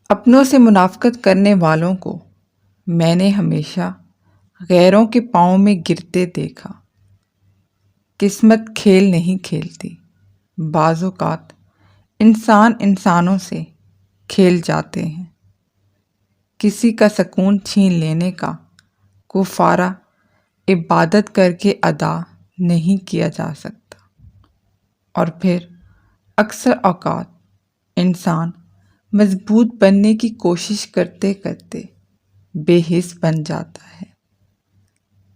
اپنوں سے منافقت کرنے والوں کو میں نے ہمیشہ غیروں کے پاؤں میں گرتے دیکھا۔ قسمت کھیل نہیں کھیلتی، بعض اوقات انسان انسانوں سے کھیل جاتے ہیں۔ کسی کا سکون چھین لینے کا کفارہ عبادت کر کے ادا نہیں کیا جا سکتا، اور پھر اکثر اوقات انسان مضبوط بننے کی کوشش کرتے کرتے بے حس بن جاتا ہے۔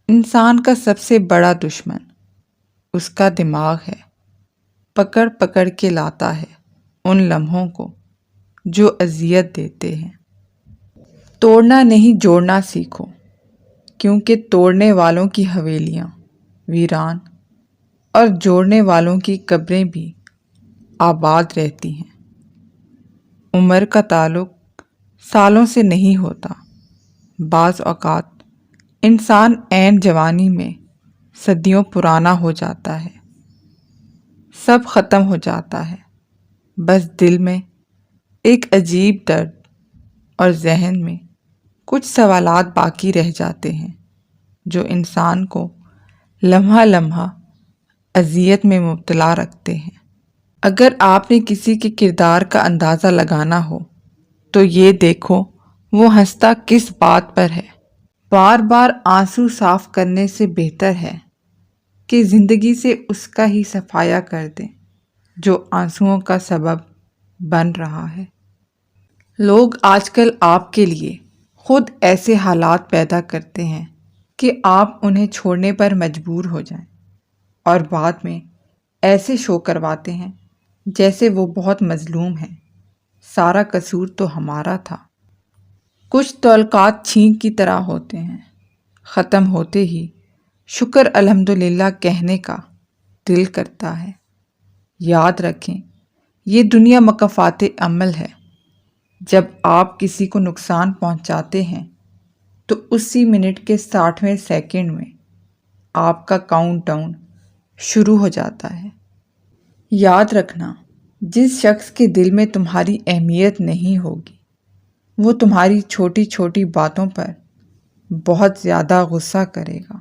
انسان کا سب سے بڑا دشمن اس کا دماغ ہے، پکڑ پکڑ کے لاتا ہے ان لمحوں کو جو اذیت دیتے ہیں۔ توڑنا نہیں جوڑنا سیکھو، کیونکہ توڑنے والوں کی حویلیاں ویران اور جوڑنے والوں کی قبریں بھی آباد رہتی ہیں۔ عمر کا تعلق سالوں سے نہیں ہوتا، بعض اوقات انسان عین جوانی میں صدیوں پرانا ہو جاتا ہے۔ سب ختم ہو جاتا ہے، بس دل میں ایک عجیب درد اور ذہن میں کچھ سوالات باقی رہ جاتے ہیں جو انسان کو لمحہ لمحہ اذیت میں مبتلا رکھتے ہیں۔ اگر آپ نے کسی کے کردار کا اندازہ لگانا ہو تو یہ دیکھو وہ ہنستا کس بات پر ہے۔ بار بار آنسو صاف کرنے سے بہتر ہے کہ زندگی سے اس کا ہی صفایا کر دیں جو آنسوؤں کا سبب بن رہا ہے۔ لوگ آج کل آپ کے لیے خود ایسے حالات پیدا کرتے ہیں کہ آپ انہیں چھوڑنے پر مجبور ہو جائیں، اور بعد میں ایسے شو کرواتے ہیں جیسے وہ بہت مظلوم ہیں، سارا قصور تو ہمارا تھا۔ کچھ تعلقات چھینک کی طرح ہوتے ہیں، ختم ہوتے ہی شکر الحمدللہ کہنے کا دل کرتا ہے۔ یاد رکھیں، یہ دنیا مکافات عمل ہے۔ جب آپ کسی کو نقصان پہنچاتے ہیں تو اسی منٹ کے 60ویں سیکنڈ میں آپ کا کاؤنٹ ڈاؤن شروع ہو جاتا ہے۔ یاد رکھنا، جس شخص کے دل میں تمہاری اہمیت نہیں ہوگی وہ تمہاری چھوٹی چھوٹی باتوں پر بہت زیادہ غصہ کرے گا۔